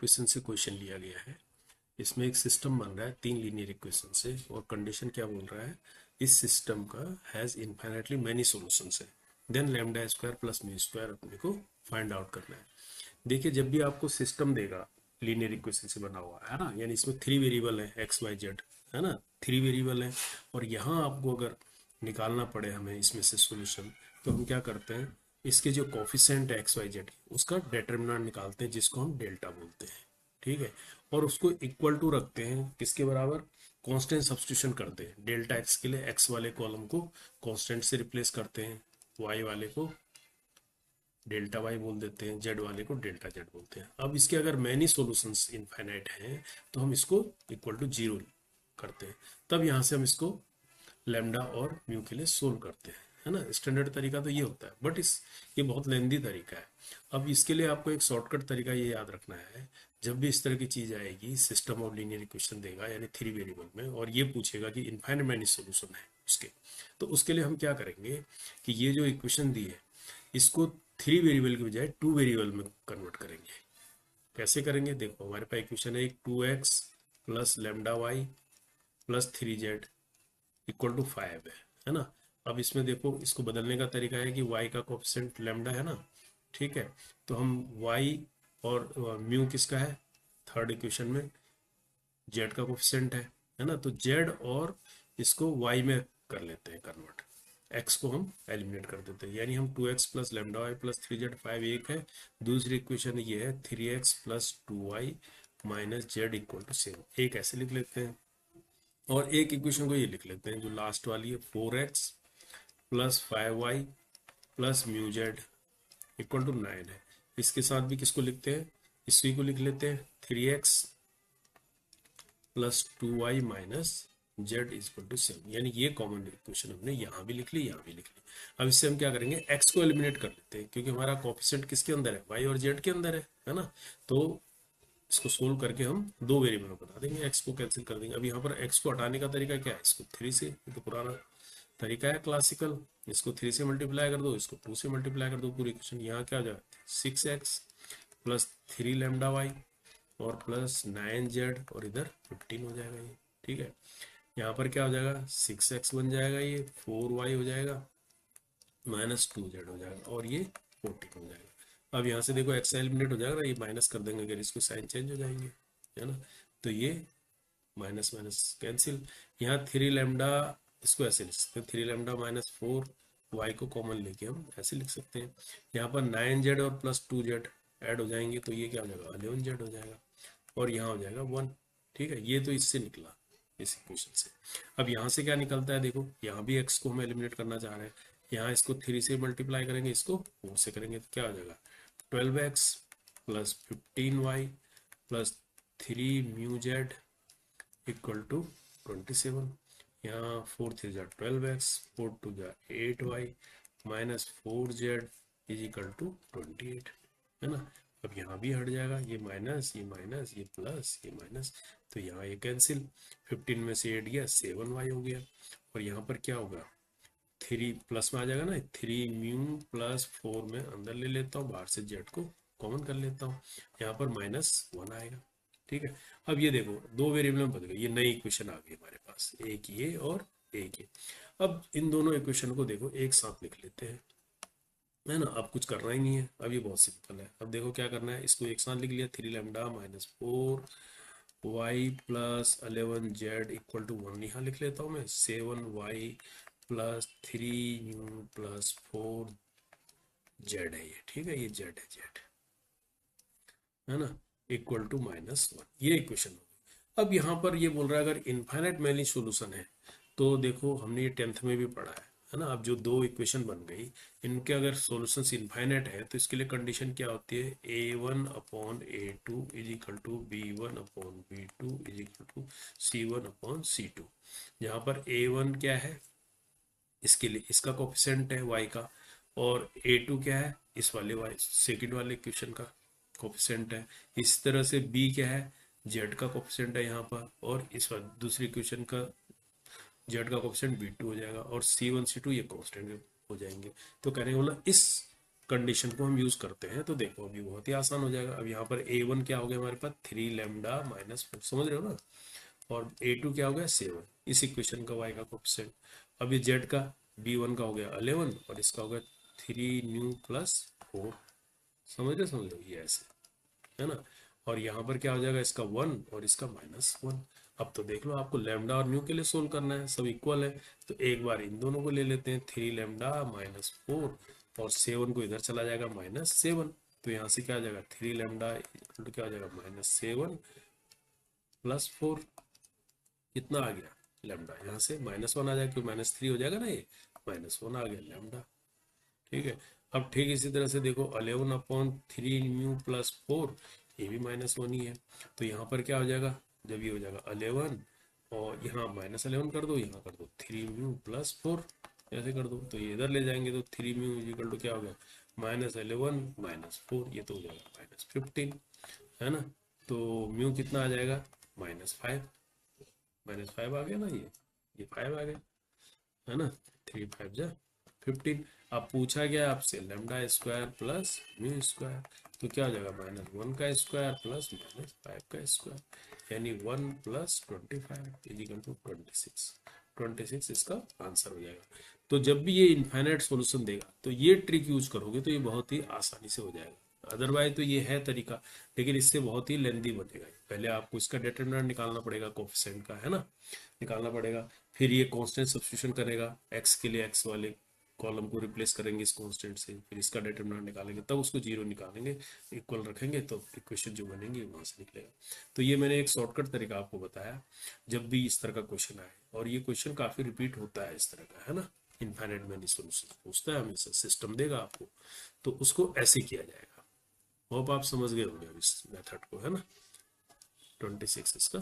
Equation से question लिया गया है। इसमें एक सिस्टम बन रहा है 3 लीनियर इक्वेशन से, और कंडीशन क्या बोल रहा है, इस सिस्टम का हैज इनफाइनाइटली मैनी सॉल्यूशंस है, then lambda square plus mu square अपने को फाइंड आउट करना है। देखिए, जब भी आपको सिस्टम देगा लीनियर इक्वेशन से बना हुआ है ना, यानी इसमें 3 वेरिएबल है एक्स वाई जेड, है ना, 3 वेरिएबल है, और यहाँ आपको अगर निकालना पड़े हमें इसमें से सॉल्यूशन, तो हम क्या करते हैं, इसके जो कोफिशिएंट है एक्स वाई जेड, उसका डिटर्मिनेंट निकालते हैं जिसको हम डेल्टा बोलते हैं। ठीक है, और उसको इक्वल टू रखते हैं किसके बराबर, कांस्टेंट सब्स्टिट्यूशन करते हैं। डेल्टा एक्स के लिए एक्स वाले कॉलम को कांस्टेंट से रिप्लेस करते हैं, वाई वाले को डेल्टा वाई बोल देते हैं, जेड वाले को डेल्टा जेड बोलते हैं। अब इसके अगर मैनी सॉल्यूशंस इनफाइनाइट हैं तो हम इसको इक्वल टू जीरो करते हैं, तब यहाँ से हम इसको लैम्डा और म्यू के लिए सोल्व करते हैं, है ना। स्टैंडर्ड तरीका तो ये होता है, बट ये बहुत लेंदी तरीका है। अब इसके लिए आपको एक शॉर्टकट तरीका ये याद रखना है, जब भी इस तरह की चीज आएगी, सिस्टम ऑफ लीनियर इक्वेशन देगा यानी 3 वेरिएबल में, और ये पूछेगा कि इनफाइनाइट मैनी सॉल्यूशन है उसके, तो उसके लिए हम क्या करेंगे कि ये जो इक्वेशन दी है इसको 3 वेरिएबल की बजाय 2 वेरिएबल में कन्वर्ट करेंगे। कैसे करेंगे, देखो हमारे पास इक्वेशन है एक 2x plus lambda y plus 3z equal to 5 है ना। अब इसमें देखो, इसको बदलने का तरीका है कि y का कोफिशिएंट लैम्डा है ना, ठीक है, तो हम y और म्यू किसका है, थर्ड इक्वेशन में z का कोफिशिएंट है ना, तो z और इसको y में कर लेते हैं कन्वर्ट, x को हम एलिमिनेट कर देते हैं, यानी हम 2x plus lambda y plus 3z 5 एक है। दूसरी इक्वेशन ये है 3x plus 2y minus z equal to 7, एक ऐसे लिख लेते हैं, और एक इक्वेशन को ये लिख लेते हैं जो लास्ट वाली है 4x plus 5y plus mu z equal to 9 है। इसके साथ भी किसको लिखते हैं, इसी को लिख लेते हैं 3x plus 2y minus z equal to 7, यानी ये कॉमन इक्वेशन हमने यहाँ भी लिख ली, यहाँ भी लिख ली। अब इससे हम क्या करेंगे, x को एलिमिनेट कर लेते हैं, क्योंकि हमारा कोफिशिएंट किसके अंदर है, y और z के अंदर है ना। तो इसको सोल्व करके हम 2 वेरिएबल में बना देंगे, x को कैंसिल कर देंगे। अब यहाँ पर x को हटाने का तरीका क्या है, इसको 3 से, ये तो पुराना तरीका है क्लासिकल, इसको 3 से मल्टीप्लाई कर दो, इसको 2 से मल्टीप्लाई कर दो, पूरी इक्वेशन यहाँ क्या हो जाए 6x प्लस 3 लैम्डा वाई और प्लस 9z, और इधर 15 हो जाएगा ये। ठीक है, यहाँ पर क्या हो जाएगा 6x बन जाएगा, ये 4y हो जाएगा माइनस 2z हो जाएगा, और ये 14 हो जाएगा। अब यहाँ से देखो x एलिमिनेट हो जाएगा, ये माइनस कर देंगे अगर इसको, साइन चेंज हो जाएंगे, है ना, तो ये माइनस माइनस कैंसिल। यहाँ 3 लैम्डा, इसको ऐसे लिख सकते हैं 3 लैम्डा माइनस 4 वाई को कॉमन लेके हम ऐसे लिख सकते हैं। यहाँ पर 9z और प्लस 2z ऐड हो जाएंगे, तो ये क्या हो जाएगा 11z हो जाएगा, और यहाँ हो जाएगा 1। ठीक है, ये तो इससे निकला इस इक्वेशन से। अब यहाँ से क्या निकलता है, देखो यहाँ भी x को हम एलिमिनेट करना चाह रहे हैं, यहाँ इसको 3 से मल्टीप्लाई करेंगे, इसको 4 से करेंगे, तो क्या हो जाएगा 12x plus 15y plus 3 mu z equal to 27। यहाँ 4 3 जा 12x, 4 2 जा 8y minus 4z is equal to 28, है ना। अब यहाँ भी हट जाएगा, ये माइनस ये माइनस ये प्लस ये माइनस, तो यहाँ ये कैंसिल, 15 में से 8 गया 7y हो गया, और यहाँ पर क्या होगा 3 प्लस में आ जाएगा ना, 3 म्यू प्लस 4 में अंदर ले लेता हूँ, बाहर से जेड को कॉमन कर लेता हूँ, यहाँ पर माइनस 1 आएगा। ठीक है, अब ये देखो 2 वेरिएबल में बदल गए, ये नई इक्वेशन आ गई हमारे पास, एक ये और एक ये। अब इन दोनों इक्वेशन को देखो एक साथ लिख लेते हैं, है ना। अब कुछ करना ही नहीं है, अब ये बहुत सिंपल है। अब देखो क्या करना है, इसको एक साथ लिख लिया 3 lambda minus 4y plus 11z equal to 1, यहाँ लिख लेता हूँ मैं 7y plus 3 mu plus 4z है ये, ठीक है, ये z है, z है ना, इक्वल टू माइनस 1, ये इक्वेशन हो गई। अब यहाँ पर ये बोल रहा है अगर इनफाइनाइट मैनी सॉल्यूशन है, तो देखो हमने ये 10th में भी पढ़ा है ना। अब जो 2 इक्वेशन बन गई, इनके अगर सॉल्यूशंस इनफाइनाइट है, तो इसके लिए कंडीशन क्या होती है, a1 upon a2 is equal to b1 upon b2 is equal to c1 upon c2। जहाँ पर a1 क्या है, इसके लिए इसका कोफिशिएंट है y का, और a2 क्या है, इस वाले y सेकंड वाले इक्वेशन का कोफिशिएंट है। इस तरह से b क्या है, z का कोफिशिएंट है यहाँ पर, और इस दूसरी इक्वेशन का z का कोफिशिएंट b2 हो जाएगा, और c1 c2 ये कांस्टेंट हो जाएंगे। तो कहने का मतलब इस कंडीशन को हम यूज करते हैं, तो देखो अभी बहुत ही आसान हो जाएगा। अब यहाँ पर A1 क्या हो गया हमारे पास 3 लैम्डा माइनस 4, समझ रहे हो ना, और A2 क्या हो गया 7, इस इक्वेशन का y का कोफिशिएंट। अब ये z का B1 का हो गया 11 और इसका हो गया 3 न्यू प्लस 4, समझ रहे ये ऐसे, है ना। और यहाँ पर क्या हो जाएगा, इसका 1 और इसका -1। अब तो देख लो, आपको लैम्डा और न्यू के लिए सोल्व करना है, सब इक्वल है, तो एक बार इन दोनों को ले लेते हैं, 3 लैम्डा -4 और 7 को इधर चला जाएगा -7, तो यहाँ से क्या आ जाएगा 3 लैम्डा इक्वल टू क्या आ जाएगा -7 प्लस 4, कितना आ गया लैम्डा, यहाँ से -1 आ जाएगा क्योंकि -3 हो जाएगा ना, ये -1 आ गया लैम्डा। ठीक है, अब ठीक इसी तरह से देखो 11/3 न्यू प्लस 4, ये भी -1 ही है, तो यहाँ पर क्या हो जाएगा, जब ये हो जाएगा 11 और यहाँ -11 कर दो, यहाँ कर दो 3 म्यू प्लस 4, ऐसे कर दो, तो ये इधर ले जाएंगे तो 3 म्यू इक्वल टू क्या हो गया -11 -4, ये तो हो जाएगा -15, है ना। तो म्यू कितना आ जाएगा -5, -5 आ गया ना, ये 5 आ गया, है ना, 3 5 जा 15। अब पूछा गया आपसे lambda square plus mu square, तो क्या हो जाएगा -1 का स्क्वायर प्लस -5 का स्क्वायर, यानी 1 प्लस 25 इजिकल टू 26 इसका आंसर हो जाएगा। तो जब भी ये इनफाइनाइट सॉल्यूशन देगा तो ये ट्रिक यूज करोगे तो ये बहुत ही आसानी से हो जाएगा। अदरवाइज तो ये है तरीका, लेकिन इससे बहुत ही लेंदी बनेगा। पहले आपको इसका डिटरमिनेंट निकालना पड़ेगा कोफिशिएंट का, है ना, निकालना पड़ेगा, फिर ये कांस्टेंट सब्स्टिट्यूशन करेगा, एक्स के लिए एक्स वाले कॉलम को रिप्लेस करेंगे इस कांस्टेंट से, फिर इसका डिटरमिनेंट निकालेंगे, तब उसको जीरो निकालेंगे, इक्वल रखेंगे, तो इक्वेशन जो बनेंगी वहां से निकलेगा। तो ये मैंने एक शॉर्टकट तरीका आपको बताया जब भी इस तरह का क्वेश्चन आए, और ये क्वेश्चन काफी रिपीट होता है इस तरह का, है ना, इनफाइनाइट मेनी सॉल्यूशन पूछता है हमेशा, सिस्टम देगा आपको, तो उसको ऐसे किया जाएगा। होप आप समझ गए होंगे इस मेथड को, है ना। 26 इसका